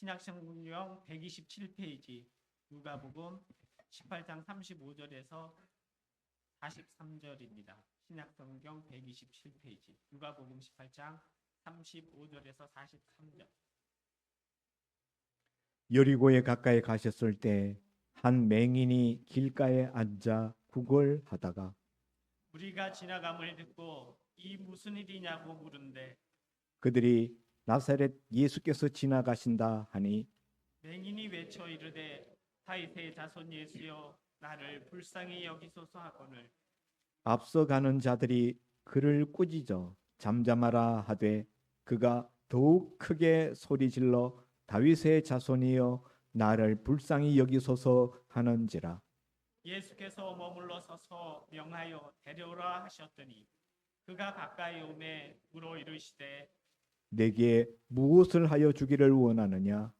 신약성경 127페이지, 누가복음 18장 35절에서 43절입니다. 신약성경 127페이지, 누가복음 18장 35절에서 43절. 여리고에 가까이 가셨을 때 한 맹인이 길가에 앉아 구걸하다가 우리가 지나감을 듣고 이 무슨 일이냐고 물은데 그들이 나사렛 예수께서 지나가신다 하니 맹인이 외쳐 이르되 다윗의 자손 예수여 나를 불쌍히 여기소서 하거늘 앞서가는 자들이 그를 꾸짖어 잠잠하라 하되 그가 더욱 크게 소리질러 다윗의 자손이여 나를 불쌍히 여기소서 하는지라. 예수께서 머물러 서서 명하여 데려오라 하셨더니 그가 가까이 오매 물어 이르시되 내게 무엇을 하여 주기를 원하느냐?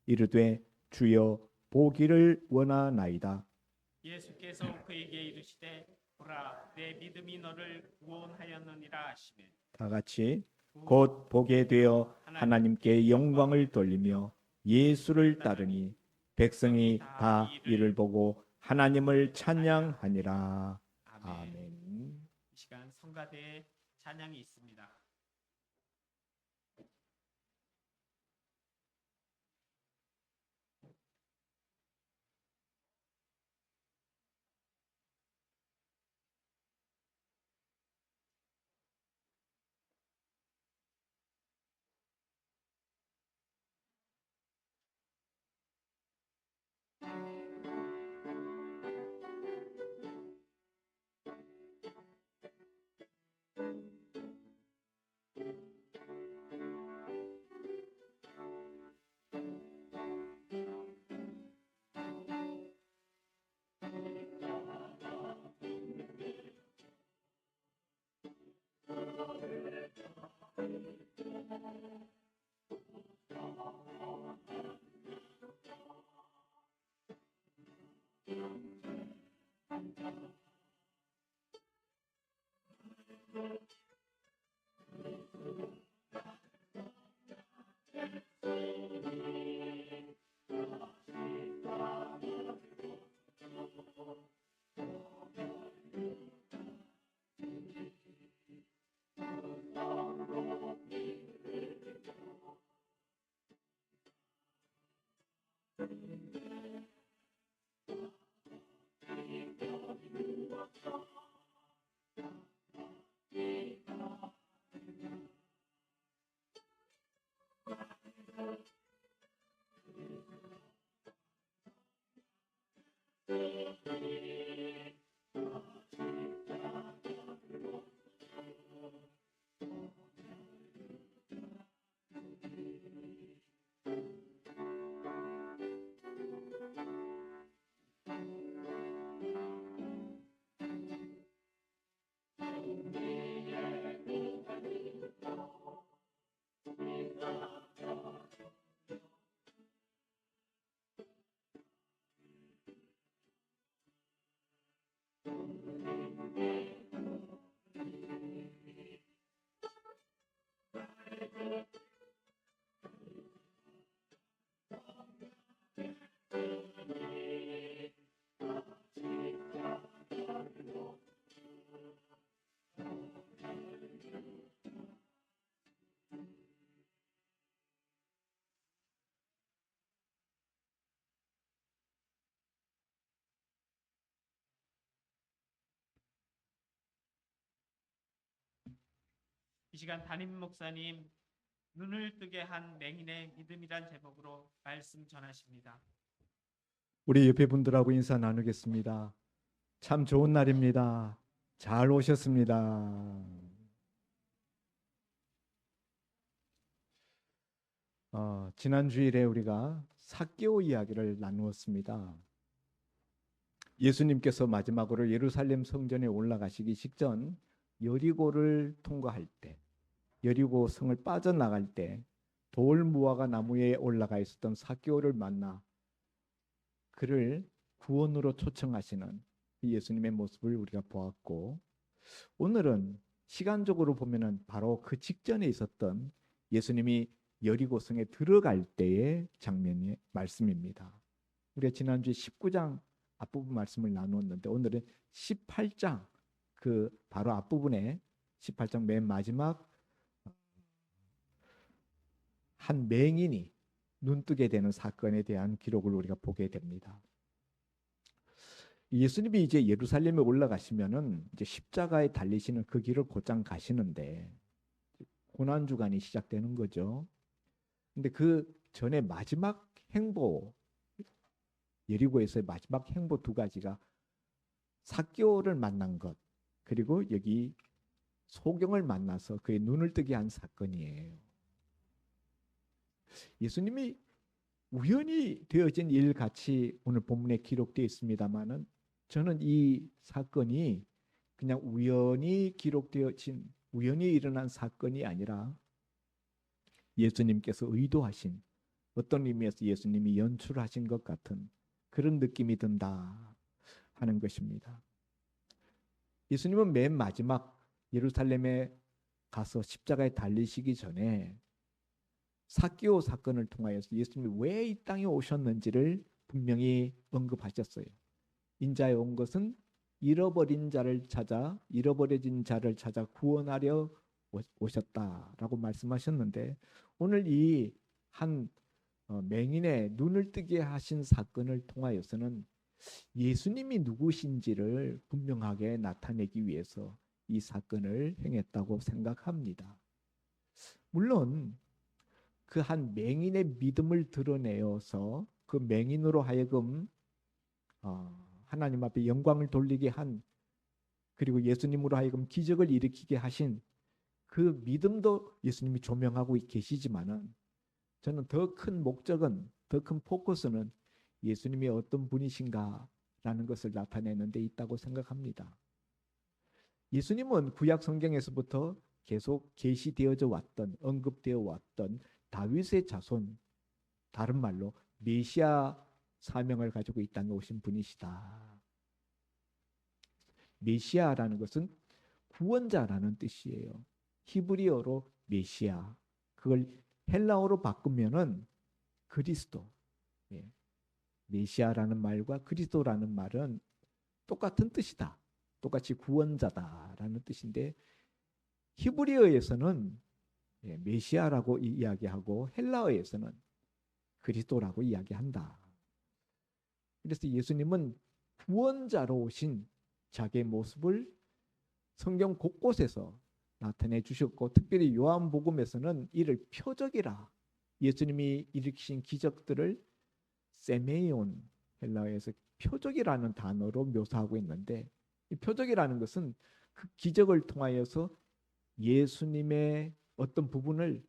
이르되 주여 보기를 원하나이다. 예수께서 그에게 이르시되 보라 내 믿음이 너를 구원하였느니라 하시매 다 같이 곧 보게 되어 하나님께 영광을 돌리며 예수를 따르니 백성이 다 이를 보고 하나님을 찬양하니라. 아멘. 아멘. 이 시간 성가대의 찬양이 있습니다. 이 시간 담임 목사님 눈을 뜨게 한 맹인의 믿음이란 제목으로 말씀 전하십니다. 우리 옆에 분들하고 인사 나누겠습니다. 참 좋은 날입니다. 잘 오셨습니다. 지난 주일에 우리가 삭개오 이야기를 나누었습니다. 예수님께서 마지막으로 예루살렘 성전에 올라가시기 직전 여리고를 통과할 때, 여리고 성을 빠져나갈 때 돌무화과 나무에 올라가 있었던 삭개오를 만나 그를 구원으로 초청하시는 예수님의 모습을 우리가 보았고, 오늘은 시간적으로 보면은 바로 그 직전에 있었던 예수님이 여리고성에 들어갈 때의 장면의 말씀입니다. 우리가 지난주에 19장 앞부분 말씀을 나누었는데 오늘은 18장 그 바로 앞부분에 18장 맨 마지막 한 맹인이 눈뜨게 되는 사건에 대한 기록을 우리가 보게 됩니다. 예수님이 이제 예루살렘에 올라가시면은 이제 십자가에 달리시는 그 길을 곧장 가시는데 고난 주간이 시작되는 거죠. 근데 그 전에 마지막 행보, 여리고에서의 마지막 행보 두 가지가 삭개오를 만난 것, 그리고 여기 소경을 만나서 그의 눈을 뜨게 한 사건이에요. 예수님이 우연히 되어진 일 같이 오늘 본문에 기록되어 있습니다만은 저는 이 사건이 그냥 우연히 기록되어진 우연히 일어난 사건이 아니라 예수님께서 의도하신 어떤 의미에서 예수님이 연출하신 것 같은 그런 느낌이 든다 하는 것입니다. 예수님은 맨 마지막 예루살렘에 가서 십자가에 달리시기 전에 삭개오 사건을 통하여서 예수님이 왜 이 땅에 오셨는지를 분명히 언급하셨어요. 인자에 온 것은 잃어버려진 자를 찾아 구원하려 오셨다라고 말씀하셨는데 오늘 이 한 맹인의 눈을 뜨게 하신 사건을 통하여서는 예수님이 누구신지를 분명하게 나타내기 위해서 이 사건을 행했다고 생각합니다. 물론 그 한 맹인의 믿음을 드러내어서 그 맹인으로 하여금 하나님 앞에 영광을 돌리게 한 그리고 예수님으로 하여금 기적을 일으키게 하신 그 믿음도 예수님이 조명하고 계시지만은 저는 더 큰 목적은 더 큰 포커스는 예수님이 어떤 분이신가라는 것을 나타내는 데 있다고 생각합니다. 예수님은 구약 성경에서부터 계속 계시되어져 왔던 언급되어 왔던 다윗의 자손, 다른 말로 메시아 사명을 가지고 이 땅에 오신 분이시다. 메시아라는 것은 구원자라는 뜻이에요. 히브리어로 메시아, 그걸 헬라어로 바꾸면은 그리스도. 메시아라는 말과 그리스도라는 말은 똑같은 뜻이다. 똑같이 구원자다라는 뜻인데 히브리어에서는 메시아라고 이야기하고 헬라어에서는 그리스도라고 이야기한다. 그래서 예수님은 구원자로 오신 자기의 모습을 성경 곳곳에서 나타내 주셨고 특별히 요한복음에서는 이를 표적이라 예수님이 일으키신 기적들을 세메이온 헬라어에서 표적이라는 단어로 묘사하고 있는데 이 표적이라는 것은 그 기적을 통하여서 예수님의 어떤 부분을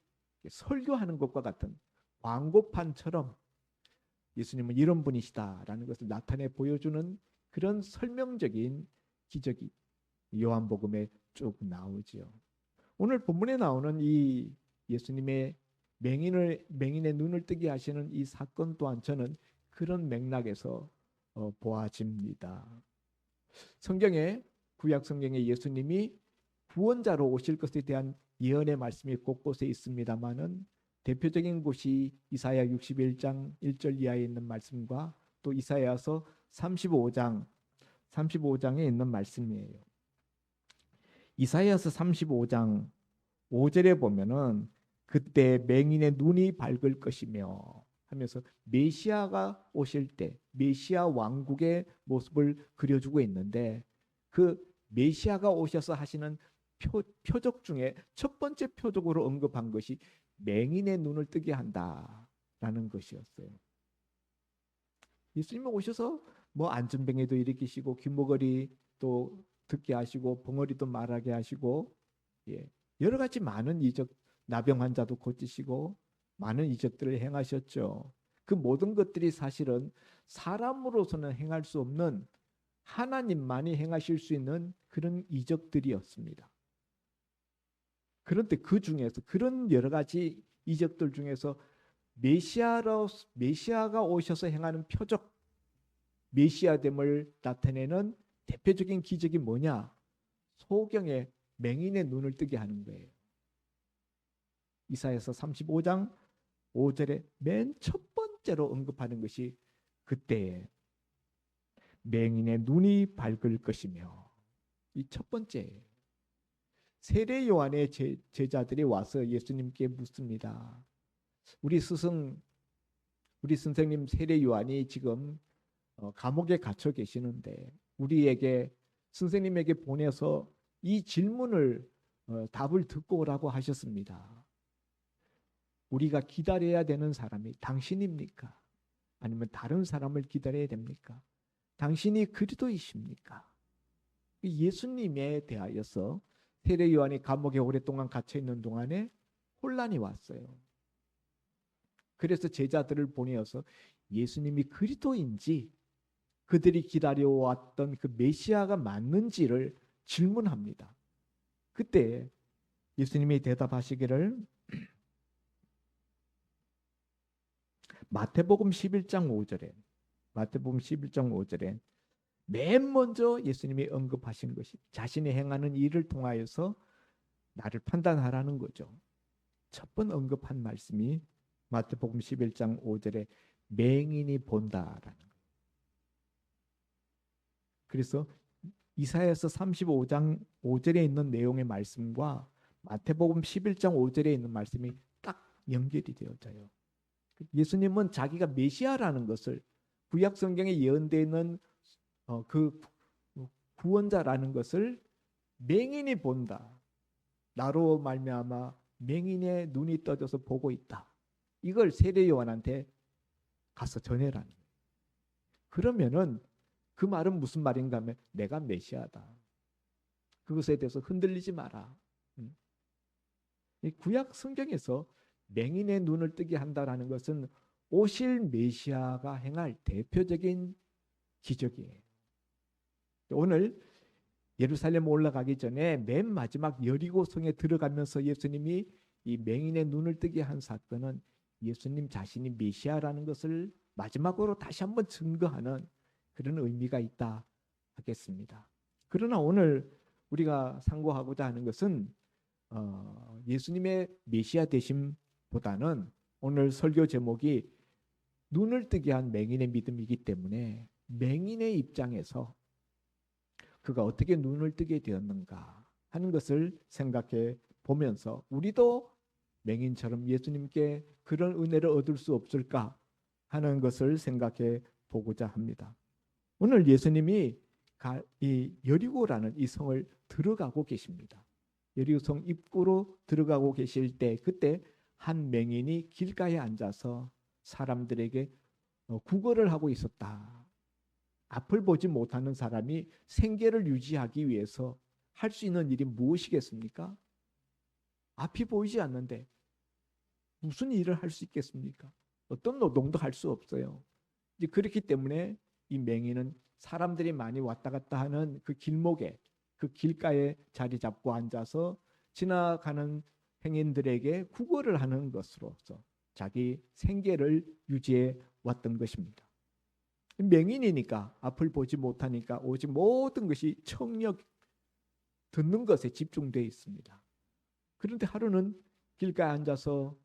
설교하는 것과 같은 광고판처럼 예수님은 이런 분이시다라는 것을 나타내 보여주는 그런 설명적인 기적이 요한복음에 쭉 나오죠. 오늘 본문에 나오는 이 예수님의 맹인의 눈을 뜨게 하시는 이 사건 또한 저는 그런 맥락에서 보아집니다. 성경에 구약 성경에 예수님이 구원자로 오실 것에 대한 예언의 말씀이 곳곳에 있습니다만은 대표적인 곳이 이사야 61장 1절 이하에 있는 말씀과 또 이사야서 35장에 있는 말씀이에요. 이사야서 35장 5절에 보면은 그때 맹인의 눈이 밝을 것이며 하면서 메시아가 오실 때 메시아 왕국의 모습을 그려주고 있는데 그 메시아가 오셔서 하시는 표적 중에 첫 번째 표적으로 언급한 것이 맹인의 눈을 뜨게 한다라는 것이었어요. 예수님이 오셔서 뭐 안전병에도 일으키시고 귀머거리 또 듣게 하시고 벙어리도 말하게 하시고 여러 가지 많은 이적 나병 환자도 고치시고 많은 이적들을 행하셨죠. 그 모든 것들이 사실은 사람으로서는 행할 수 없는 하나님만이 행하실 수 있는 그런 이적들이었습니다. 그런데 그 중에서 그런 여러 가지 이적들 중에서 메시아가 오셔서 행하는 표적, 메시아됨을 나타내는 대표적인 기적이 뭐냐? 소경의 맹인의 눈을 뜨게 하는 거예요. 이사야서 35장 5절에 맨 첫 번째로 언급하는 것이 그때에 맹인의 눈이 밝을 것이며, 이 첫 번째 세례 요한의 제자들이 와서 예수님께 묻습니다. 우리 선생님 세례 요한이 지금 감옥에 갇혀 계시는데 우리에게 선생님에게 보내서 이 질문을 답을 듣고 오라고 하셨습니다. 우리가 기다려야 되는 사람이 당신입니까? 아니면 다른 사람을 기다려야 됩니까? 당신이 그리스도이십니까? 예수님에 대하여서 세례 요한이 감옥에 오랫동안 갇혀 있는 동안에 혼란이 왔어요. 그래서 제자들을 보내어서 예수님이 그리스도인지 그들이 기다려왔던 그 메시아가 맞는지를 질문합니다. 그때 예수님이 대답하시기를 마태복음 11장 5절에 맨 먼저 예수님이 언급하신 것이 자신이 행하는 일을 통하여서 나를 판단하라는 거죠. 첫 번 언급한 말씀이 마태복음 11장 5절에 맹인이 본다라는 거예요. 그래서 이사야서 35장 5절에 있는 내용의 말씀과 마태복음 11장 5절에 있는 말씀이 딱 연결이 되어져요. 예수님은 자기가 메시아라는 것을 구약 성경에 예언되어 있는 그 구원자라는 것을 맹인이 본다. 나로 말미암아 맹인의 눈이 떠져서 보고 있다. 이걸 세례 요한한테 가서 전해라는 거예요. 그러면은 그 말은 무슨 말인가 하면 내가 메시아다. 그것에 대해서 흔들리지 마라. 이 구약 성경에서 맹인의 눈을 뜨게 한다라는 것은 오실 메시아가 행할 대표적인 기적이에요. 오늘 예루살렘 올라가기 전에 맨 마지막 여리고성에 들어가면서 예수님이 이 맹인의 눈을 뜨게 한 사건은 예수님 자신이 메시아라는 것을 마지막으로 다시 한번 증거하는 그런 의미가 있다 하겠습니다. 그러나 오늘 우리가 상고하고자 하는 것은 예수님의 메시아 되심보다는 오늘 설교 제목이 눈을 뜨게 한 맹인의 믿음이기 때문에 맹인의 입장에서 그가 어떻게 눈을 뜨게 되었는가 하는 것을 생각해 보면서 우리도 맹인처럼 예수님께 그런 은혜를 얻을 수 없을까 하는 것을 생각해 보고자 합니다. 오늘 예수님이 이 여리고라는 이 성을 들어가고 계십니다. 여리고성 입구로 들어가고 계실 때 그때 한 맹인이 길가에 앉아서 사람들에게 구걸을 하고 있었다. 앞을 보지 못하는 사람이 생계를 유지하기 위해서 할 수 있는 일이 무엇이겠습니까? 앞이 보이지 않는데 무슨 일을 할 수 있겠습니까? 어떤 노동도 할 수 없어요. 이제 그렇기 때문에 이 맹인은 사람들이 많이 왔다 갔다 하는 그 길목에 그 길가에 자리 잡고 앉아서 지나가는 행인들에게 구걸을 하는 것으로서 자기 생계를 유지해 왔던 것입니다. 맹인이니까 앞을 보지 못하니까 오직 모든 것이 청력 듣는 것에 집중되어 있습니다. 그런데 하루는 길가에 앉아서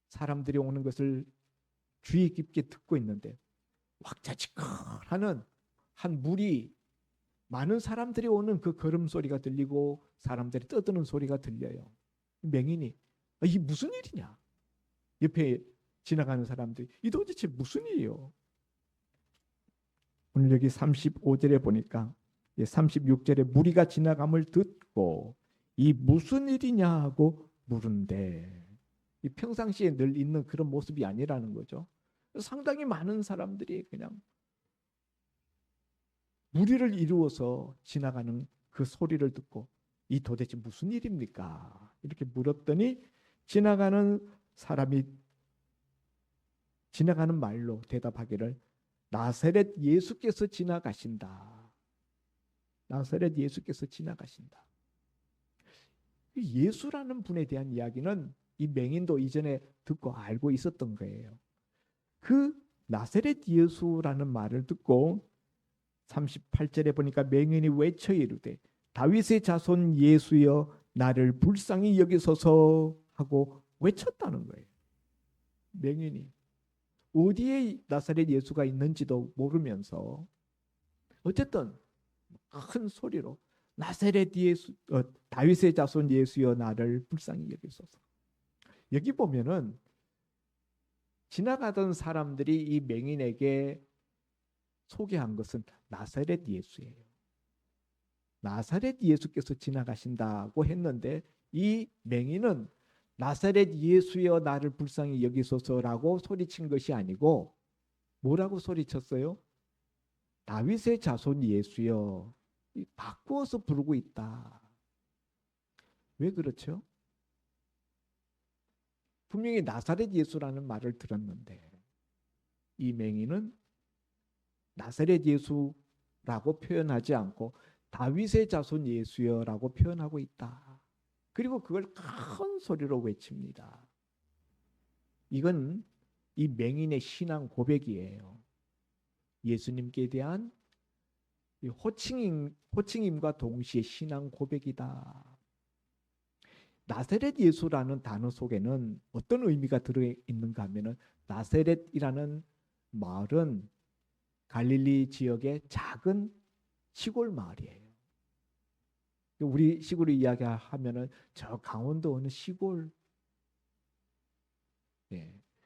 사람들이 오는 것을 주의 깊게 듣고 있는데 왁자지껄하는 한 무리 많은 사람들이 오는 그 걸음소리가 들리고 사람들이 떠드는 소리가 들려요. 맹인이 이게 무슨 일이냐? 옆에 지나가는 사람들이 이 도대체 무슨 일이요? 오늘 여기 35절에 보니까 36절에 무리가 지나감을 듣고 이 무슨 일이냐 하고 물은데 이 평상시에 늘 있는 그런 모습이 아니라는 거죠. 상당히 많은 사람들이 그냥 무리를 이루어서 지나가는 그 소리를 듣고 이 도대체 무슨 일입니까? 이렇게 물었더니 지나가는 사람이 지나가는 말로 대답하기를 나사렛 예수께서 지나가신다. 나사렛 예수께서 지나가신다. 예수라는 분에 대한 이야기는 이 맹인도 이전에 듣고 알고 있었던 거예요. 그 나사렛 예수라는 말을 듣고 38절에 보니까 맹인이 외쳐 이르되 다윗의 자손 예수여 나를 불쌍히 여기소서 하고 외쳤다는 거예요. 맹인이 어디에 나사렛 예수가 있는지도 모르면서 어쨌든 큰 소리로 나사렛 예수, 다윗의 자손 예수여 나를 불쌍히 여기소서. 여기 보면은 지나가던 사람들이 이 맹인에게 소개한 것은 나사렛 예수예요. 나사렛 예수께서 지나가신다고 했는데 이 맹인은 나사렛 예수여 나를 불쌍히 여기소서라고 소리친 것이 아니고 뭐라고 소리쳤어요? 다윗의 자손 예수여. 바꾸어서 부르고 있다. 왜 그렇죠? 분명히 나사렛 예수라는 말을 들었는데 이 맹인은 나사렛 예수라고 표현하지 않고 다윗의 자손 예수여라고 표현하고 있다. 그리고 그걸 큰 소리로 외칩니다. 이건 이 맹인의 신앙 고백이에요. 예수님께 대한 호칭임과 동시에 신앙 고백이다. 나사렛 예수라는 단어 속에는 어떤 의미가 들어있는가 하면은 나사렛이라는 마을은 갈릴리 지역의 작은 시골 마을이에요. 우리 식으로 이야기하면은 저 강원도 어느 시골,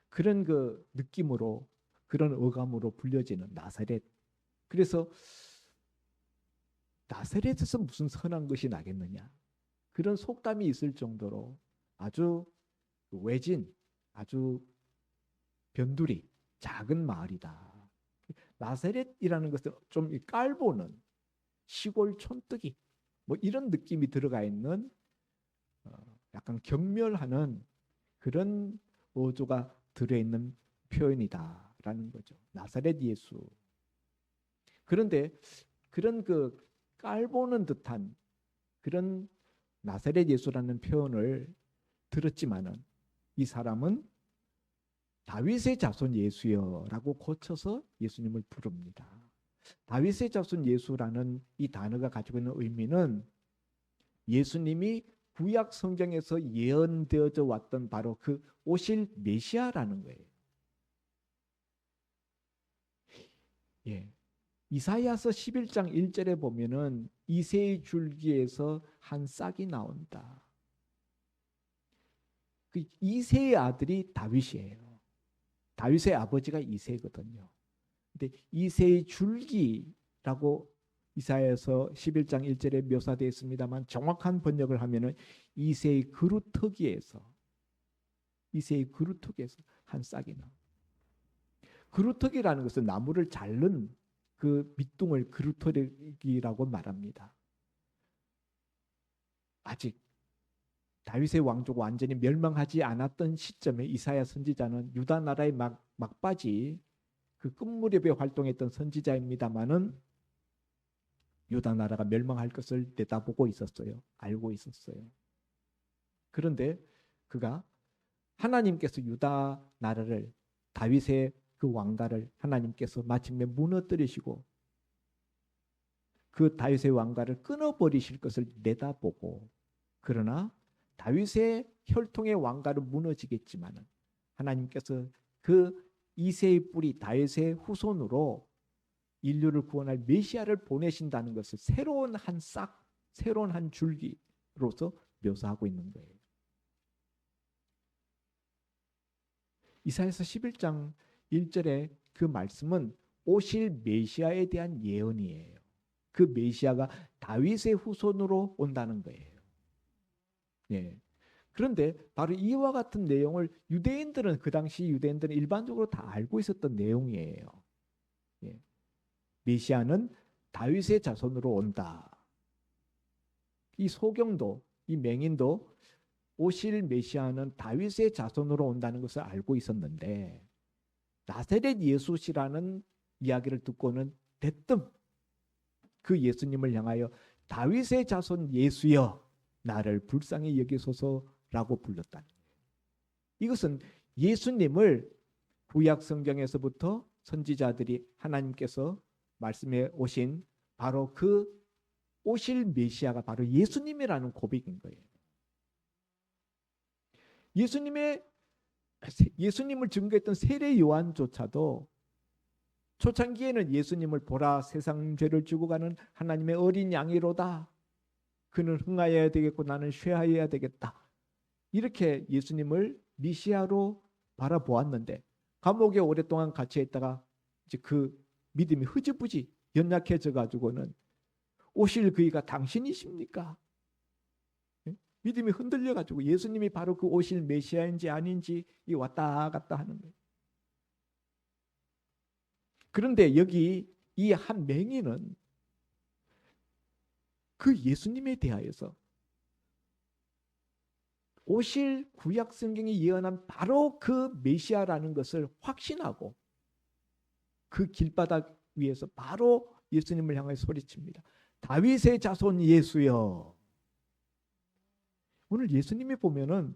그런 그 느낌으로 그런 어감으로 불려지는 나사렛. 그래서 나사렛에서 무슨 선한 것이 나겠느냐 그런 속담이 있을 정도로 아주 외진, 아주 변두리 작은 마을이다. 나사렛이라는 것은 좀 깔보는 시골 촌뜨기 뭐 이런 느낌이 들어가 있는 약간 경멸하는 그런 어조가 들어있는 표현이다라는 거죠. 나사렛 예수. 그런데 그런 그 깔보는 듯한 그런 나사렛 예수라는 표현을 들었지만은 이 사람은 다윗의 자손 예수여라고 고쳐서 예수님을 부릅니다. 다윗의 자손 예수라는 이 단어가 가지고 있는 의미는 예수님이 구약 성경에서 예언되어져 왔던 바로 그 오실 메시아라는 거예요. 예. 이사야서 11장 1절에 보면은 이새의 줄기에서 한 싹이 나온다. 그 이새의 아들이 다윗이에요. 다윗의 아버지가 이새거든요. 근데 이새의 줄기라고 이사야서 11장 1절에 묘사되어 있습니다만 정확한 번역을 하면은 이새의 그루터기에서 한 싹이 나. 그루터기라는 것은 나무를 자른 그 밑둥을 그루터기라고 말합니다. 아직 다윗의 왕조가 완전히 멸망하지 않았던 시점에 이사야 선지자는 유다 나라의 막바지 그 끝무렵에 활동했던 선지자입니다마는 유다 나라가 멸망할 것을 내다보고 있었어요. 알고 있었어요. 그런데 그가 하나님께서 유다 나라를 다윗의 그 왕가를 하나님께서 마침내 무너뜨리시고 그 다윗의 왕가를 끊어버리실 것을 내다보고 그러나 다윗의 혈통의 왕가를 무너지겠지만은 하나님께서 그 이새의 뿌리 다윗의 후손으로 인류를 구원할 메시아를 보내신다는 것을 새로운 한 싹, 새로운 한 줄기로서 묘사하고 있는 거예요. 이사야서 11장 1절의 그 말씀은 오실 메시아에 대한 예언이에요. 그 메시아가 다윗의 후손으로 온다는 거예요. 예. 그런데 바로 이와 같은 내용을 유대인들은 그 당시 유대인들은 일반적으로 다 알고 있었던 내용이에요. 예. 메시아는 다윗의 자손으로 온다. 이 소경도 이 맹인도 오실 메시아는 다윗의 자손으로 온다는 것을 알고 있었는데 나사렛 예수시라는 이야기를 듣고는 대뜸 그 예수님을 향하여 다윗의 자손 예수여 나를 불쌍히 여기소서라고 불렀다는 거예요. 이것은 예수님을 구약 성경에서부터 선지자들이 하나님께서 말씀해 오신 바로 그 오실 메시아가 바로 예수님이라는 고백인 거예요. 예수님을 증거했던 세례 요한조차도 초창기에는 예수님을 보라 세상 죄를 지고 가는 하나님의 어린 양이로다. 그는 흥하여야 되겠고 나는 쇠하여야 되겠다. 이렇게 예수님을 미시아로 바라보았는데 감옥에 오랫동안 갇혀 있다가 이제 그 믿음이 흐지부지 연약해져 가지고는 오실 그이가 당신이십니까? 믿음이 흔들려 가지고 예수님이 바로 그 오실 메시아인지 아닌지 왔다 갔다 하는 거예요. 그런데 여기 이 한 맹인은 그 예수님에 대하여서 오실 구약 성경이 예언한 바로 그 메시아라는 것을 확신하고 그 길바닥 위에서 바로 예수님을 향해 소리칩니다. 다윗의 자손 예수여. 오늘 예수님이 보면은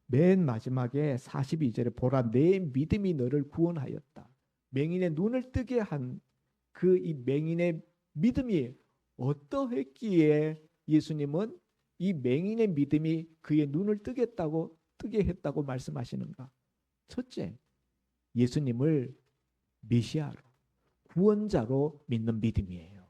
맨 마지막에 42절에 보라 내 믿음이 너를 구원하였다. 맹인의 눈을 뜨게 한 그 이 맹인의 믿음이 어떠했기에 예수님은 이 맹인의 믿음이 그의 눈을 뜨게 했다고 말씀하시는가? 첫째, 예수님을 메시아로 구원자로 믿는 믿음이에요.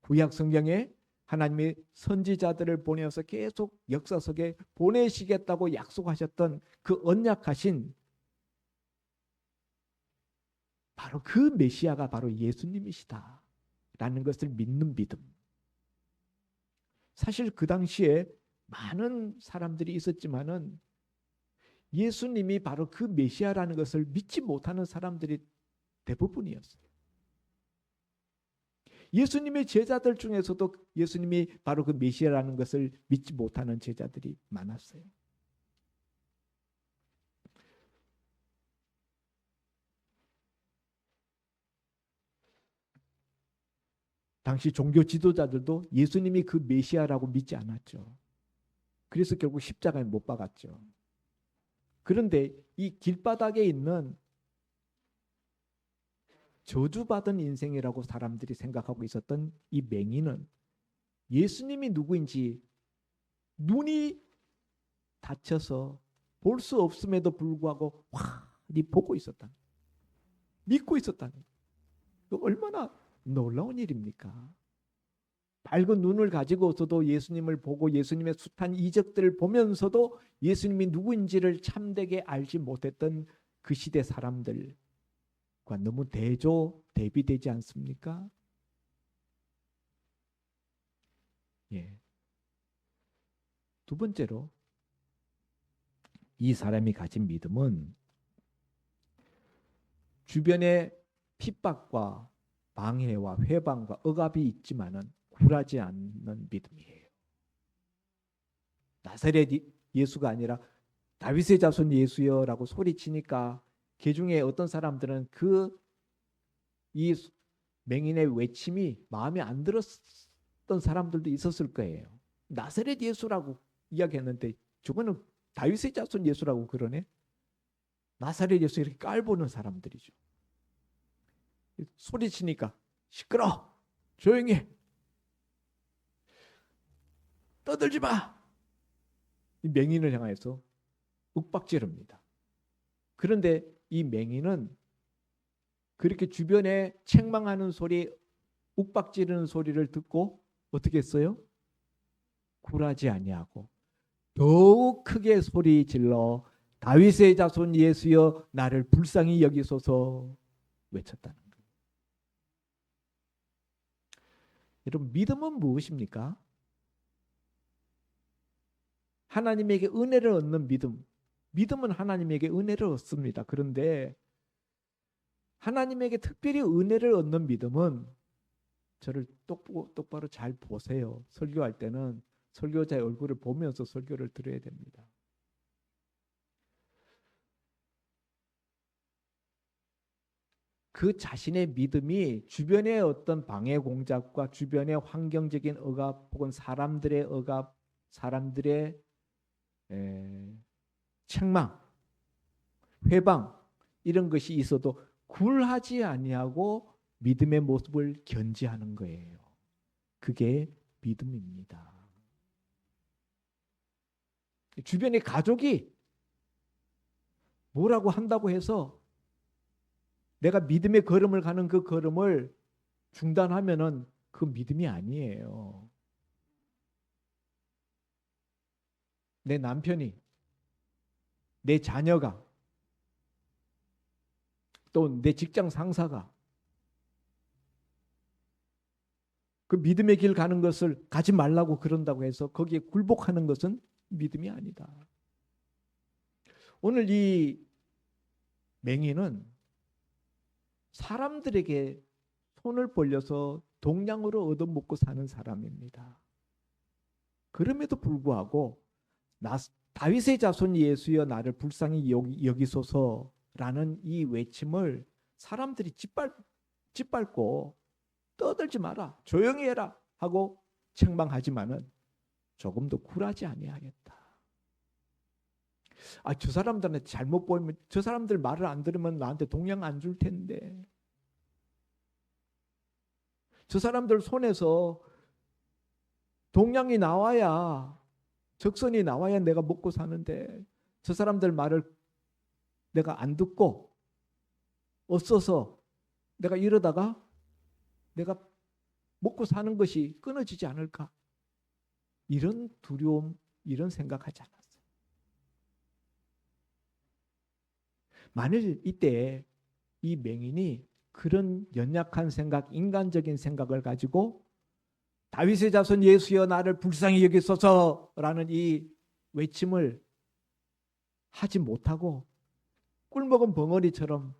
구약 성경에 하나님이 선지자들을 보내어서 계속 역사 속에 보내시겠다고 약속하셨던 그 언약하신 바로 그 메시아가 바로 예수님이시다 라는 것을 믿는 믿음. 사실 그 당시에 많은 사람들이 있었지만은 예수님이 바로 그 메시아라는 것을 믿지 못하는 사람들이 대부분이었어요. 예수님의 제자들 중에서도 예수님이 바로 그 메시아라는 것을 믿지 못하는 제자들이 많았어요. 당시 종교 지도자들도 예수님이 그 메시아라고 믿지 않았죠. 그래서 결국 십자가에 못 박았죠. 그런데 이 길바닥에 있는 저주받은 인생이라고 사람들이 생각하고 있었던 이 맹인은 예수님이 누구인지 눈이 다쳐서 볼 수 없음에도 불구하고 환히 보고 있었다. 믿고 있었다. 얼마나 놀라운 일입니까? 밝은 눈을 가지고서도 예수님을 보고 예수님의 숱한 이적들을 보면서도 예수님이 누구인지를 참되게 알지 못했던 그 시대 사람들과 너무 대비되지 않습니까? 예. 두 번째로 이 사람이 가진 믿음은 주변에 핍박과 방해와 회방과 억압이 있지만은 굴하지 않는 믿음이에요. 나사렛 예수가 아니라 다윗의 자손 예수여라고 소리치니까 그 중에 어떤 사람들은 이 맹인의 외침이 마음에 안 들었던 사람들도 있었을 거예요. 나사렛 예수라고 이야기했는데 저거는 다윗의 자손 예수라고 그러네. 나사렛 예수 이렇게 깔보는 사람들이죠. 소리치니까 시끄러, 조용히 해, 떠들지 마. 이 맹인을 향해서 윽박지릅니다. 그런데 이 맹인은 그렇게 주변에 책망하는 소리, 윽박지르는 소리를 듣고 어떻게 했어요? 굴하지 아니하고 더욱 크게 소리 질러 다윗의 자손 예수여 나를 불쌍히 여기소서 외쳤다는 거예요. 여러분, 믿음은 무엇입니까? 하나님에게 은혜를 얻는 믿음. 믿음은 하나님에게 은혜를 얻습니다. 그런데 하나님에게 특별히 은혜를 얻는 믿음은, 저를 똑바로 잘 보세요. 설교할 때는 설교자의 얼굴을 보면서 설교를 들어야 됩니다. 그 자신의 믿음이 주변의 어떤 방해 공작과 주변의 환경적인 억압 혹은 사람들의 억압, 사람들의 책망, 회방 이런 것이 있어도 굴하지 아니하고 믿음의 모습을 견지하는 거예요. 그게 믿음입니다. 주변의 가족이 뭐라고 한다고 해서 내가 믿음의 걸음을 가는 그 걸음을 중단하면은 그 믿음이 아니에요. 내 남편이, 내 자녀가, 또 내 직장 상사가 그 믿음의 길 가는 것을 가지 말라고 그런다고 해서 거기에 굴복하는 것은 믿음이 아니다. 오늘 이 맹인은 사람들에게 손을 벌려서 동량으로 얻어먹고 사는 사람입니다. 그럼에도 불구하고 다윗의 자손 예수여 나를 불쌍히 여기소서라는 이 외침을 사람들이 짓밟고 떠들지 마라, 조용히 해라 하고 책망하지만은 조금도 굴하지 아니하겠다. 저 사람들한테 잘못 보이면, 저 사람들 말을 안 들으면 나한테 동량 안 줄 텐데, 저 사람들 손에서 동량이 나와야, 적선이 나와야 내가 먹고 사는데, 저 사람들 말을 내가 안 듣고 없어서 내가 이러다가 내가 먹고 사는 것이 끊어지지 않을까? 이런 두려움, 이런 생각하지 않았어요. 만일 이때 이 맹인이 그런 연약한 생각, 인간적인 생각을 가지고 다윗의 자손 예수여 나를 불쌍히 여기소서라는 이 외침을 하지 못하고 꿀먹은 벙어리처럼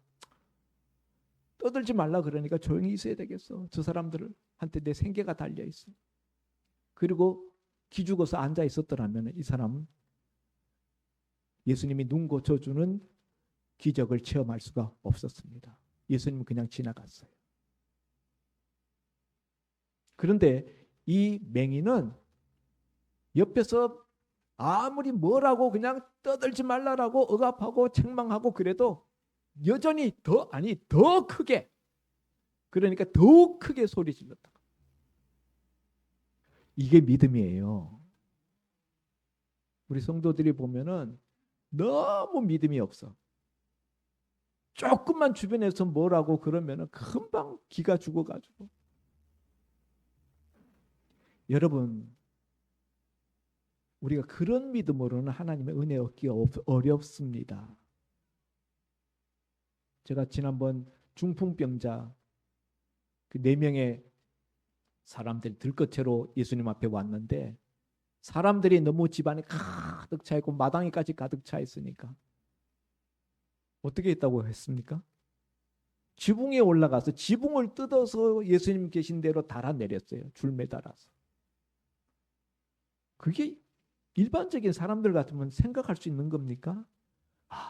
떠들지 말라 그러니까 조용히 있어야 되겠어. 저 사람들한테 내 생계가 달려 있어. 그리고 기죽어서 앉아 있었더라면 이 사람은 예수님이 눈 고쳐주는 기적을 체험할 수가 없었습니다. 예수님은 그냥 지나갔어요. 그런데 이 맹인은 옆에서 아무리 뭐라고 그냥 떠들지 말라라고 억압하고 책망하고 그래도 여전히 더 크게, 그러니까 더욱 크게 소리 질렀다. 이게 믿음이에요. 우리 성도들이 보면은 너무 믿음이 없어. 조금만 주변에서 뭐라고 그러면은 금방 기가 죽어가지고. 여러분, 우리가 그런 믿음으로는 하나님의 은혜 얻기가 어렵습니다. 제가 지난번 중풍병자 그 4명의 사람들이 들것채로 예수님 앞에 왔는데 사람들이 너무 집안에 가득 차 있고 마당에까지 가득 차 있으니까 어떻게 했다고 했습니까? 지붕에 올라가서 지붕을 뜯어서 예수님 계신 대로 달아내렸어요. 줄 매달아서. 그게 일반적인 사람들 같으면 생각할 수 있는 겁니까?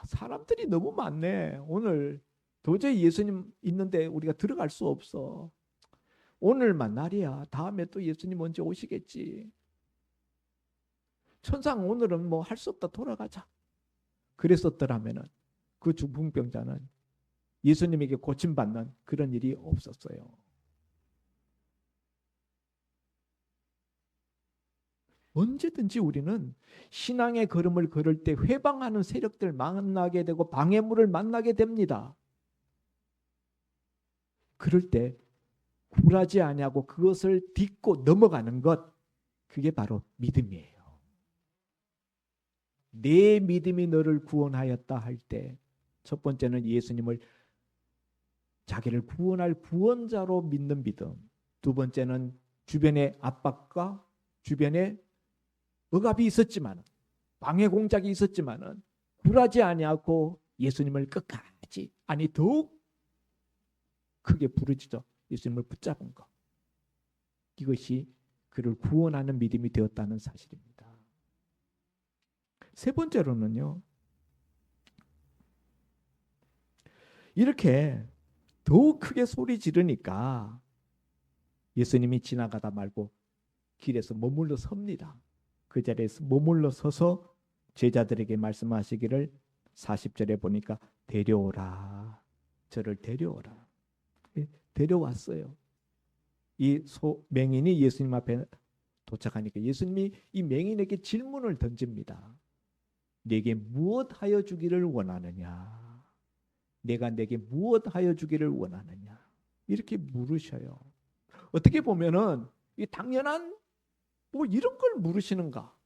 사람들이 너무 많네. 오늘 도저히 예수님 있는데 우리가 들어갈 수 없어. 오늘만 날이야. 다음에 또 예수님 언제 오시겠지. 천상 오늘은 뭐 할 수 없다, 돌아가자. 그랬었더라면은 그 중풍병자는 예수님에게 고침받는 그런 일이 없었어요. 언제든지 우리는 신앙의 걸음을 걸을 때 회방하는 세력들 만나게 되고 방해물을 만나게 됩니다. 그럴 때 굴하지 아니하고 그것을 딛고 넘어가는 것, 그게 바로 믿음이에요. 내 믿음이 너를 구원하였다 할 때 첫 번째는 예수님을 자기를 구원할 구원자로 믿는 믿음. 두 번째는 주변의 압박과 주변의 억압이 있었지만, 방해 공작이 있었지만 굴하지 아니하고 예수님을 끝까지, 아니 더욱 크게 부르짖어 예수님을 붙잡은 것. 이것이 그를 구원하는 믿음이 되었다는 사실입니다. 세 번째로는요, 이렇게 더욱 크게 소리 지르니까 예수님이 지나가다 말고 길에서 머물러 섭니다. 그 자리에서 머물러 서서 제자들에게 말씀하시기를 40절에 보니까 데려오라. 저를 데려오라. 데려왔어요. 이 맹인이 예수님 앞에 도착하니까 예수님이 이 맹인에게 질문을 던집니다. 내게 무엇하여 주기를 원하느냐? 내가 내게 무엇하여 주기를 원하느냐? 이렇게 물으셔요. 어떻게 보면은 이 당연한 뭐 이런 걸 물으시는가?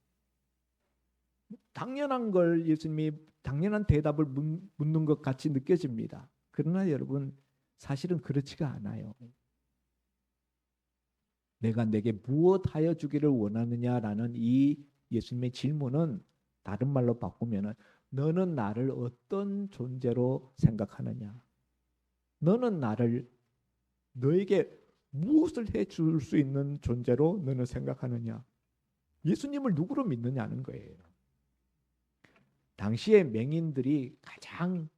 당연한 걸 예수님이 당연한 대답을 묻는 것 같이 느껴집니다. 그러나 여러분 사실은 그렇지가 않아요. 내가 내게 무엇하여 주기를 원하느냐라는 이 예수님의 질문은 다른 말로 바꾸면은 너는 나를 어떤 존재로 생각하느냐? 너는 나를 너에게 무엇을 해줄 수 있는 존재로 너는 생각하느냐? 예수님을 누구로 믿느냐는 거예요. 당시의 맹인들이 가장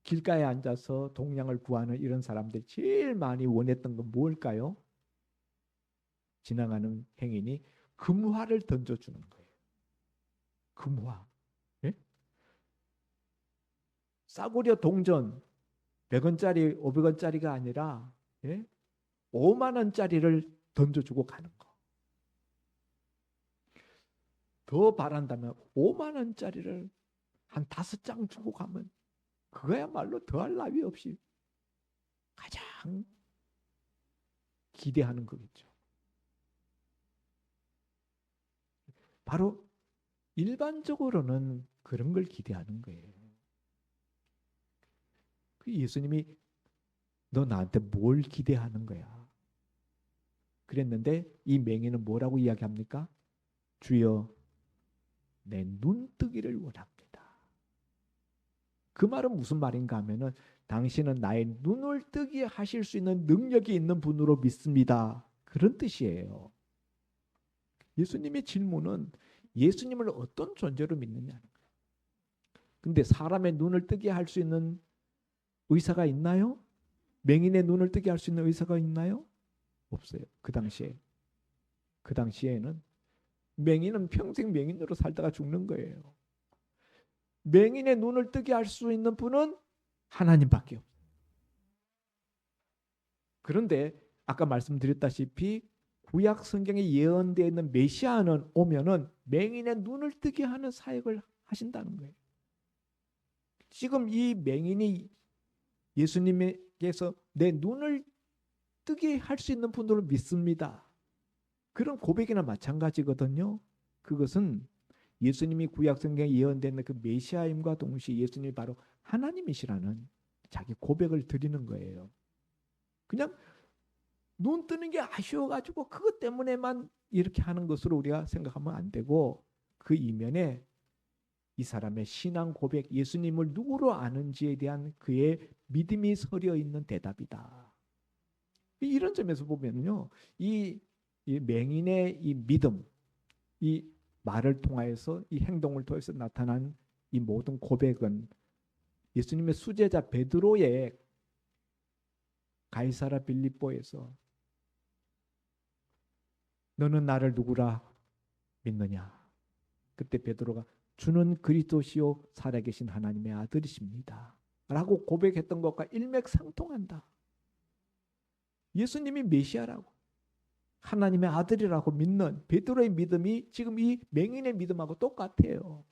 길가에 앉아서 동량을 구하는 이런 사람들이 제일 많이 원했던 건 뭘까요? 지나가는 행인이 금화를 던져주는 거예요. 금화. 예? 싸구려 동전 100원짜리 500원짜리가 아니라 5만 원짜리를 던져주고 가는 거. 더 바란다면 5만 원짜리를 한 5장 주고 가면 그거야말로 더할 나위 없이 가장 기대하는 거겠죠. 바로 일반적으로는 그런 걸 기대하는 거예요. 그 예수님이 너 나한테 뭘 기대하는 거야? 그랬는데 이 맹인은 뭐라고 이야기합니까? 주여 내 눈뜨기를 원합니다. 그 말은 무슨 말인가 하면은 당신은 나의 눈을 뜨게 하실 수 있는 능력이 있는 분으로 믿습니다. 그런 뜻이에요. 예수님의 질문은 예수님을 어떤 존재로 믿느냐는 거예요. 근데 사람의 눈을 뜨게 할 수 있는 의사가 있나요? 맹인의 눈을 뜨게 할 수 있는 의사가 있나요? 없어요. 그 당시에는 맹인은 평생 맹인으로 살다가 죽는 거예요. 맹인의 눈을 뜨게 할 수 있는 분은 하나님밖에 없어요. 그런데 아까 말씀드렸다시피 구약 성경에 예언되어 있는 메시아는 오면은 맹인의 눈을 뜨게 하는 사역을 하신다는 거예요. 지금 이 맹인이 예수님께서 내 눈을 뜨게 할 수 있는 분으로 믿습니다. 그런 고백이나 마찬가지거든요. 그것은 예수님이 구약 성경에 예언된 그 메시아임과 동시에 예수님이 바로 하나님이시라는 자기 고백을 드리는 거예요. 그냥 눈 뜨는 게 아쉬워가지고 그것 때문에만 이렇게 하는 것으로 우리가 생각하면 안 되고 그 이면에 이 사람의 신앙 고백, 예수님을 누구로 아는지에 대한 그의 믿음이 서려 있는 대답이다. 이런 점에서 보면요, 이 맹인의 이 믿음, 이 말을 통하여서 이 행동을 통해서 나타난 이 모든 고백은 예수님의 수제자 베드로의 가이사라 빌립보에서 너는 나를 누구라 믿느냐? 그때 베드로가 주는 그리스도시요 살아계신 하나님의 아들이십니다. 라고 고백했던 것과 일맥상통한다. 예수님이 메시아라고 하나님의 아들이라고 믿는 베드로의 믿음이 지금 이 맹인의 믿음하고 똑같아요.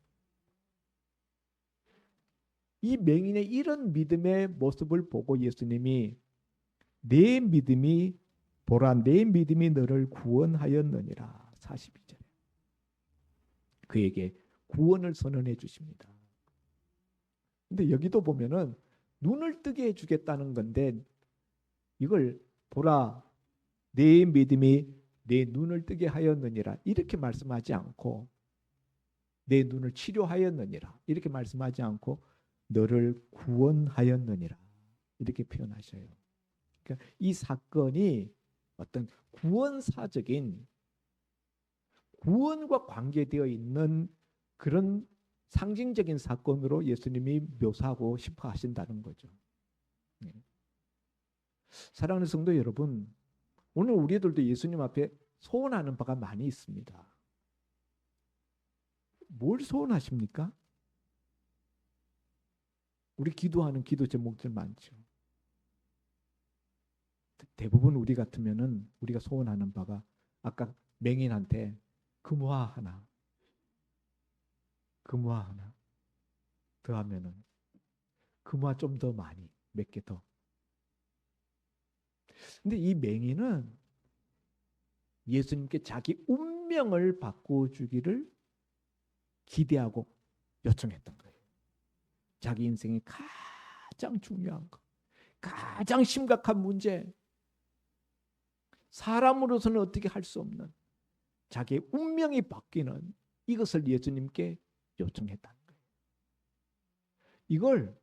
이 맹인의 이런 믿음의 모습을 보고 예수님이 내 믿음이 보라 내 믿음이 너를 구원하였느니라. 42절에 그에게 구원을 선언해 주십니다. 근데 여기도 보면은 눈을 뜨게 해주겠다는 건데 이걸 보라 내 믿음이 내 눈을 뜨게 하였느니라 이렇게 말씀하지 않고 내 눈을 치료하였느니라 이렇게 말씀하지 않고 너를 구원하였느니라 이렇게 표현하셔요. 그러니까 이 사건이 어떤 구원사적인 구원과 관계되어 있는 그런 상징적인 사건으로 예수님이 묘사하고 싶어 하신다는 거죠. 사랑하는 성도 여러분, 오늘 우리들도 예수님 앞에 소원하는 바가 많이 있습니다. 뭘 소원하십니까? 우리 기도하는 기도 제목들 많죠. 대부분 우리 같으면은 우리가 소원하는 바가 아까 맹인한테 금화 하나, 더하면은 그보다 좀 더 많이, 몇 개 더. 근데 이 맹인은 예수님께 자기 운명을 바꿔주기를 기대하고 요청했던 거예요. 자기 인생의 가장 중요한 것, 가장 심각한 문제, 사람으로서는 어떻게 할 수 없는 자기의 운명이 바뀌는 이것을 예수님께 요청했다는 거예요. 이걸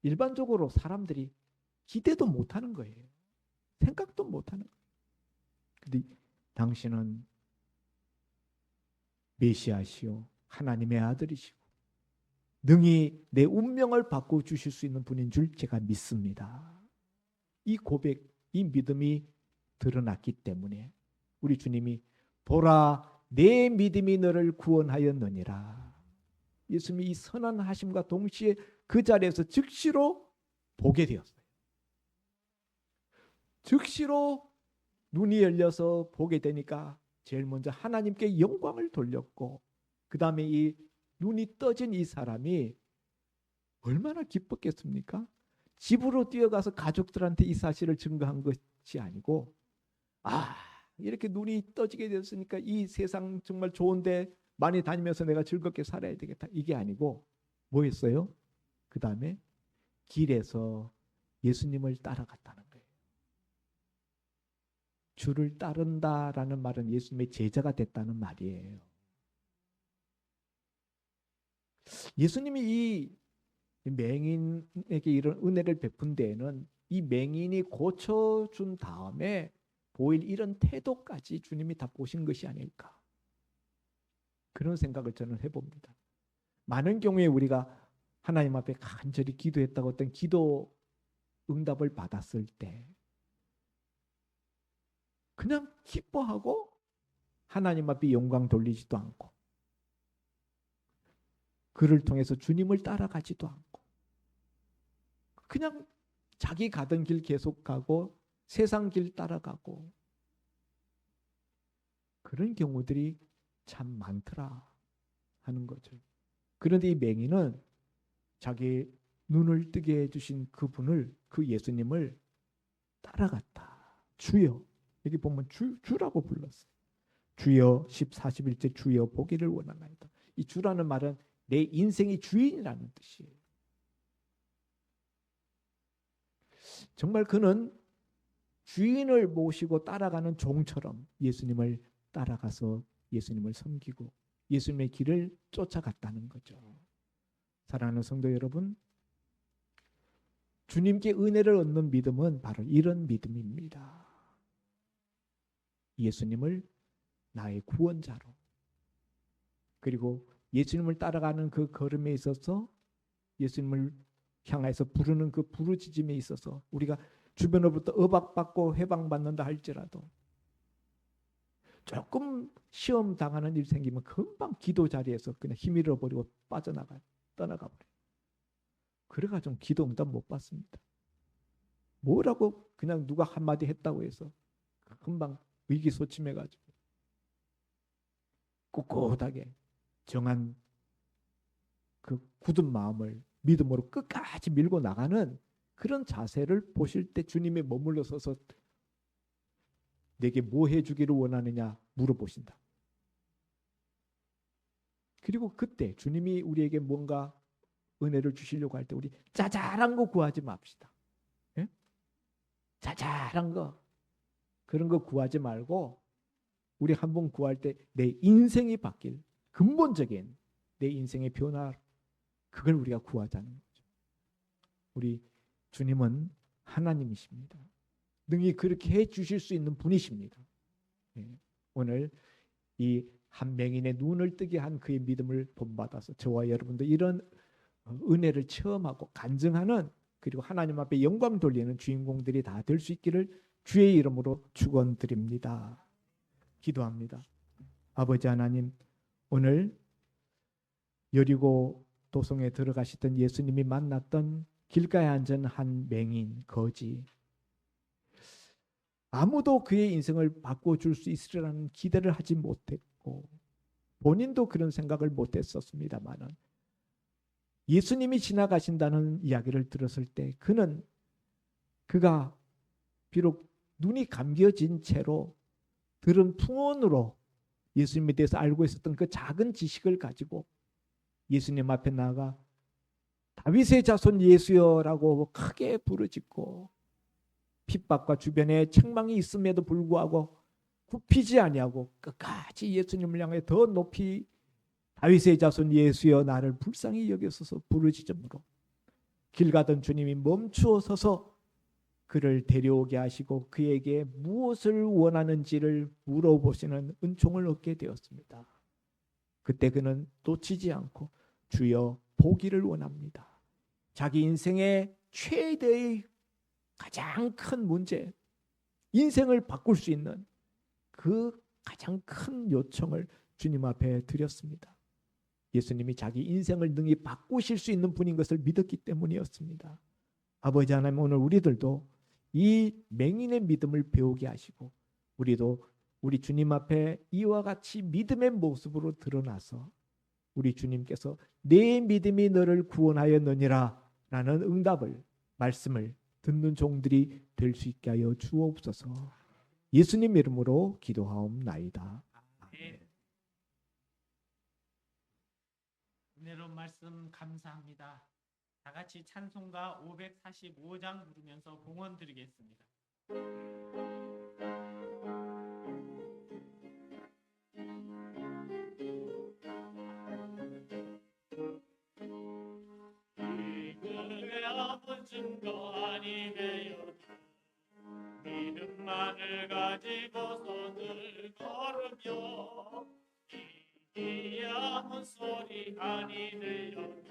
일반적으로 사람들이 기대도 못하는 거예요. 생각도 못하는 거예요. 근데 당신은 메시아시오, 하나님의 아들이시고 능히 내 운명을 바꿔주실 수 있는 분인 줄 제가 믿습니다. 이 고백, 이 믿음이 드러났기 때문에 우리 주님이 보라 내 믿음이 너를 구원하였느니라. 예수님이 이 선한 하심과 동시에 그 자리에서 즉시로 보게 되었어요. 즉시로 눈이 열려서 보게 되니까 제일 먼저 하나님께 영광을 돌렸고 그 다음에 이 눈이 떠진 이 사람이 얼마나 기뻤겠습니까? 집으로 뛰어가서 가족들한테 이 사실을 증거한 것이 아니고 이렇게 눈이 떠지게 됐으니까 이 세상 정말 좋은데 많이 다니면서 내가 즐겁게 살아야 되겠다. 이게 아니고 뭐 했어요? 그 다음에 길에서 예수님을 따라갔다는 거예요. 주를 따른다라는 말은 예수님의 제자가 됐다는 말이에요. 예수님이 이 맹인에게 이런 은혜를 베푼 데에는 이 맹인이 고쳐준 다음에 보일 이런 태도까지 주님이 다 보신 것이 아닐까. 그런 생각을 저는 해봅니다. 많은 경우에 우리가 하나님 앞에 간절히 기도했다고 어떤 기도 응답을 받았을 때 그냥 기뻐하고 하나님 앞에 영광 돌리지도 않고 그를 통해서 주님을 따라가지도 않고 그냥 자기 가던 길 계속 가고 세상 길 따라가고 그런 경우들이 참 많더라 하는 거죠. 그런데 이 맹인은 자기 눈을 뜨게 해주신 그분을, 그 예수님을 따라갔다. 주여, 여기 보면 주라고 불렀어요. 주여 14, 11절 주여 보기를 원하나이다. 이 주라는 말은 내 인생의 주인이라는 뜻이에요. 정말 그는 주인을 모시고 따라가는 종처럼 예수님을 따라가서 예수님을 섬기고 예수님의 길을 쫓아갔다는 거죠. 사랑하는 성도 여러분, 주님께 은혜를 얻는 믿음은 바로 이런 믿음입니다. 예수님을 나의 구원자로, 그리고 예수님을 따라가는 그 걸음에 있어서 예수님을 향해서 부르는 그 부르짖음에 있어서 우리가 주변으로부터 억압받고 해방받는다 할지라도 조금 시험 당하는 일 생기면 금방 기도 자리에서 그냥 힘 잃어버리고 떠나가 버려요. 그래가지고 기도 응답 못 받습니다. 뭐라고 그냥 누가 한마디 했다고 해서 금방 의기소침해가지고 꿋꿋하게 정한 그 굳은 마음을 믿음으로 끝까지 밀고 나가는 그런 자세를 보실 때 주님이 머물러 서서 내게 뭐 해주기를 원하느냐 물어보신다. 그리고 그때 주님이 우리에게 뭔가 은혜를 주시려고 할 때 우리 자잘한 거 구하지 맙시다. 예? 자잘한 거 그런 거 구하지 말고 우리 한번 구할 때 내 인생이 바뀔 근본적인 내 인생의 변화, 그걸 우리가 구하자는 거죠. 우리 주님은 하나님이십니다. 능히 그렇게 해주실 수 있는 분이십니다. 예. 오늘 이 한 맹인의 눈을 뜨게 한 그의 믿음을 본받아서 저와 여러분도 이런 은혜를 체험하고 간증하는, 그리고 하나님 앞에 영광 돌리는 주인공들이 다 될 수 있기를 주의 이름으로 축원드립니다. 기도합니다. 아버지 하나님, 오늘 여리고 도성에 들어가시던 예수님이 만났던 길가에 앉은 한 맹인 거지, 아무도 그의 인생을 바꿔줄 수 있으리라는 기대를 하지 못했고 본인도 그런 생각을 못했었습니다마는 예수님이 지나가신다는 이야기를 들었을 때 그가 비록 눈이 감겨진 채로 들은 풍언으로 예수님에 대해서 알고 있었던 그 작은 지식을 가지고 예수님 앞에 나아가 다윗의 자손 예수여라고 크게 부르짖고 핍박과 주변에 책망이 있음에도 불구하고 굽히지 아니하고 끝까지 예수님을 향해 더 높이 다윗의 자손 예수여 나를 불쌍히 여기소서 부르짖음으로 길 가던 주님이 멈추어 서서 그를 데려오게 하시고 그에게 무엇을 원하는지를 물어보시는 은총을 얻게 되었습니다. 그때 그는 놓치지 않고 주여 보기를 원합니다. 자기 인생의 최대의 가장 큰 문제, 인생을 바꿀 수 있는 그 가장 큰 요청을 주님 앞에 드렸습니다. 예수님이 자기 인생을 능히 바꾸실 수 있는 분인 것을 믿었기 때문이었습니다. 아버지 하나님, 오늘 우리들도 이 맹인의 믿음을 배우게 하시고 우리도 우리 주님 앞에 이와 같이 믿음의 모습으로 드러나서 우리 주님께서 내 믿음이 너를 구원하였느니라 라는 응답을, 말씀을 듣는 종들이 될 수 있게 하여 주옵소서. 예수님 이름으로 기도하옵나이다. 네. 은혜로운 말씀 감사합니다. 다 같이 찬송가 545장 부르면서 공헌 드리겠습니다. 이근의 아무 증거 아니되어 믿음만을 가지고서 늘 걸으며 이 아무 소리 아니되어도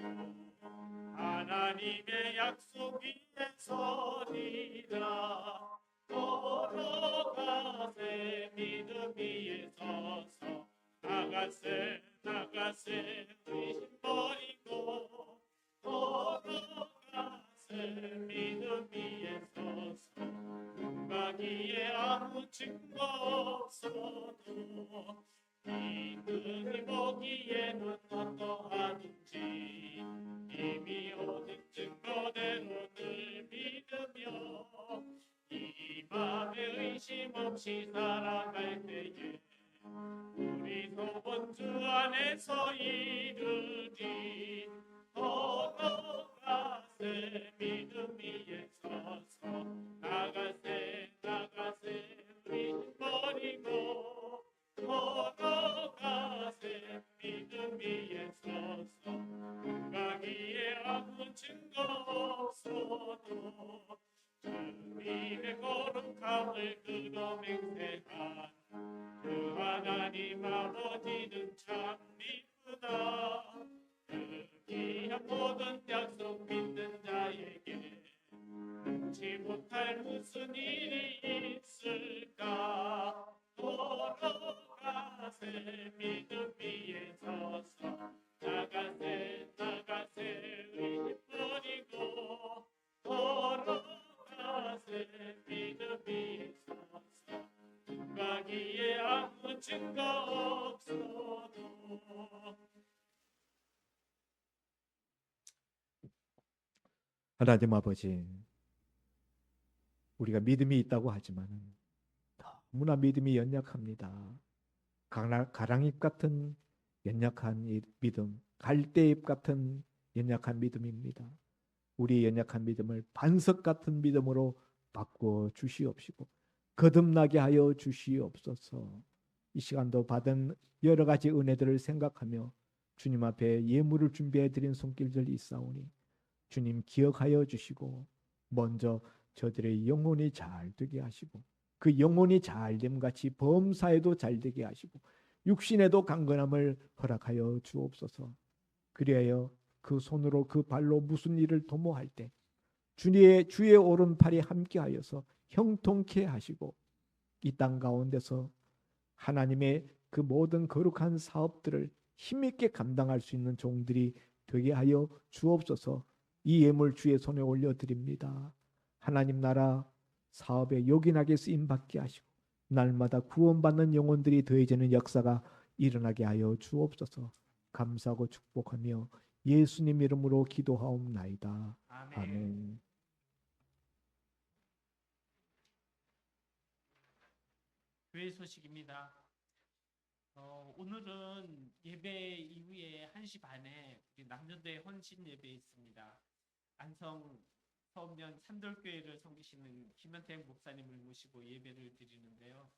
하나님의 약속 위에 서리라. 걸어가세 믿음 위에 서서 나가세 의심 버리고 걸어가세 믿음 위에 서서 눈가기에 아무 증거 없어도 이들이 보기에는 어떠하든지 이미 얻은 증거대로 늘 믿으며 이 맘에 의심 없이 살아갈 때에 우리 소원 주 안에서 이르리. 걸어가세 믿음 위에 서서 나가세 의심 버리고 걸어가세 믿음 위에 서서 눈가기에 아무 증거 없어도 주님의 거룩함을 그거 맹세한 그 하나님 아버지는 참 미쁘다. 그 귀한 모든 약속 믿는 자에게 능치 못할 무슨 일이 있을까. 걸어가세 믿음 위에 서서 나가세 의심 버리고 걸어가세 믿음 위에 서서 눈가기에 아무 증거 없어도. 하나님 아버지, 우리가 믿음이 있다고 하지만 너무나 믿음이 연약합니다. 가랑잎 같은 연약한 믿음, 갈대잎 같은 연약한 믿음입니다. 우리의 연약한 믿음을 반석 같은 믿음으로 바꾸어 주시옵시고 거듭나게 하여 주시옵소서. 이 시간도 받은 여러 가지 은혜들을 생각하며 주님 앞에 예물을 준비해 드린 손길들이 있사오니 주님 기억하여 주시고 먼저 저들의 영혼이 잘 되게 하시고 그 영혼이 잘됨 같이 범사에도 잘 되게 하시고 육신에도 강건함을 허락하여 주옵소서. 그리하여 그 손으로 그 발로 무슨 일을 도모할 때 주의 오른팔이 함께하여서 형통케 하시고 이 땅 가운데서 하나님의 그 모든 거룩한 사업들을 힘있게 감당할 수 있는 종들이 되게 하여 주옵소서. 이 예물 주의 손에 올려드립니다. 하나님 나라 사업에 요긴하게 쓰임받게 하시고 날마다 구원받는 영혼들이 더해지는 역사가 일어나게 하여 주옵소서. 감사하고 축복하며 예수님 이름으로 기도하옵나이다. 아멘. 아멘. 교회 소식입니다. 오늘은 예배 이후에 1시 반에 우리 남녀대 헌신 예배 있습니다. 안성 서면 산돌교회를 섬기시는 김현택 목사님을 모시고 예배를 드리는데요.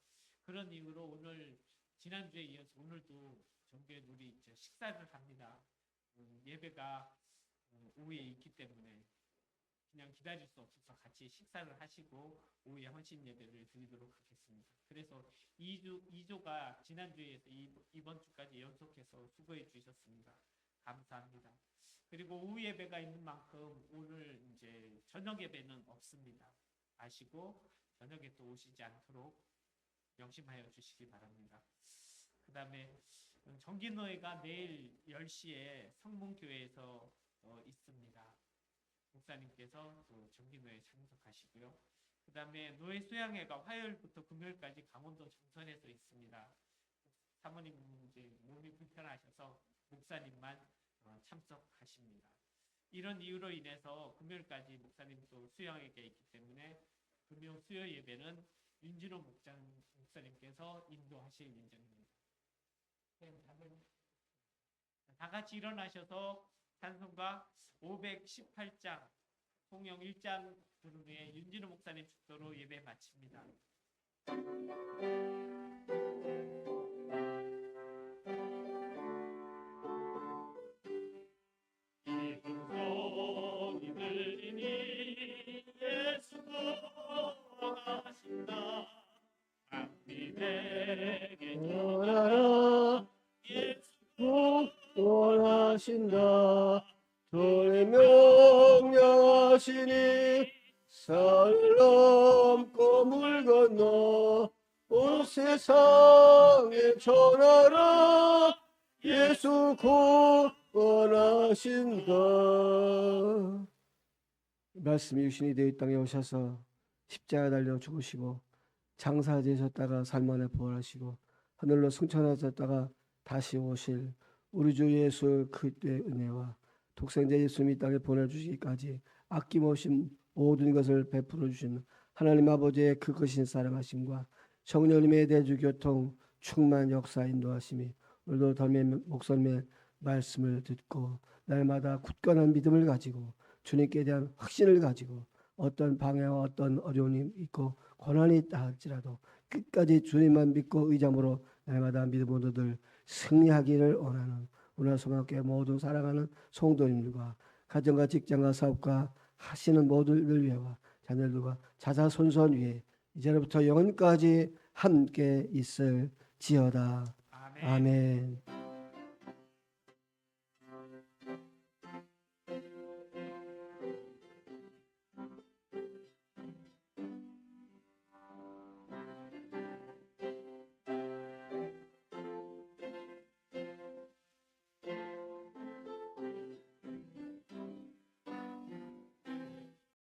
그런 이유로 오늘 지난주에 이어서 오늘도 정교회 우리 이제 식사를 합니다. 예배가 오후에 있기 때문에 그냥 기다릴 수 없어서 같이 식사를 하시고 오후에 헌신 예배를 드리도록 하겠습니다. 그래서 2조가 지난주에서 이번 주까지 연속해서 수고해 주셨습니다. 감사합니다. 그리고 오후 예배가 있는 만큼 오늘 이제 저녁 예배는 없습니다. 아시고 저녁에 또 오시지 않도록 명심하여 주시기 바랍니다. 그 다음에 정기노회가 내일 10시에 성문교회에서 있습니다. 목사님께서 또 정기노회 참석하시고요. 그 다음에 노회 수양회가 화요일부터 금요일까지 강원도 정선에서 있습니다. 사모님 이제 몸이 불편하셔서 목사님만 참석하십니다. 이런 이유로 인해서 금요일까지 목사님도 수양회가 있기 때문에 금요 수요 예배는 윤진호 목사님께서 인도하실 예정입니다. 다 같이 일어나셔서 찬송가 518장 통영 1장 부른 후에 윤진호 목사님 축도로 예배 마칩니다. 기쁨소리 들리니 예수도 원하신다. 악민에게 전하라 예수 원하신다. 주의 명령하시니 산을 넘고 물 건너 온 세상에 전하라. 예수 곧 원하신다. 말씀이 육신이 되어 이 땅에 오셔서 십자가 달려 죽으시고 장사되셨다가 살만에 부활하시고 하늘로 승천하셨다가 다시 오실 우리 주 예수 그리스도의 은혜와 독생자 예수님이 이 땅에 보내주시기까지 아낌없이 모든 것을 베풀어 주신 하나님 아버지의 그 크신 사랑하심과 성령님의 대주 교통 충만 역사 인도하심이 오늘도 덜의 목소리의 말씀을 듣고 날마다 굳건한 믿음을 가지고 주님께 대한 확신을 가지고 어떤 방해와 어떤 어려움이 있고 고난이 있다 할지라도 끝까지 주님만 믿고 의잠으로 날마다 믿음 모두들 승리하기를 원하는 오늘 소망교회 모든 사랑하는 성도님들과 가정과 직장과 사업과 하시는 모두를 위해와 자녀들과 자자손손 위해 이제부터 영원까지 함께 있을지어다. 아멘. 아멘.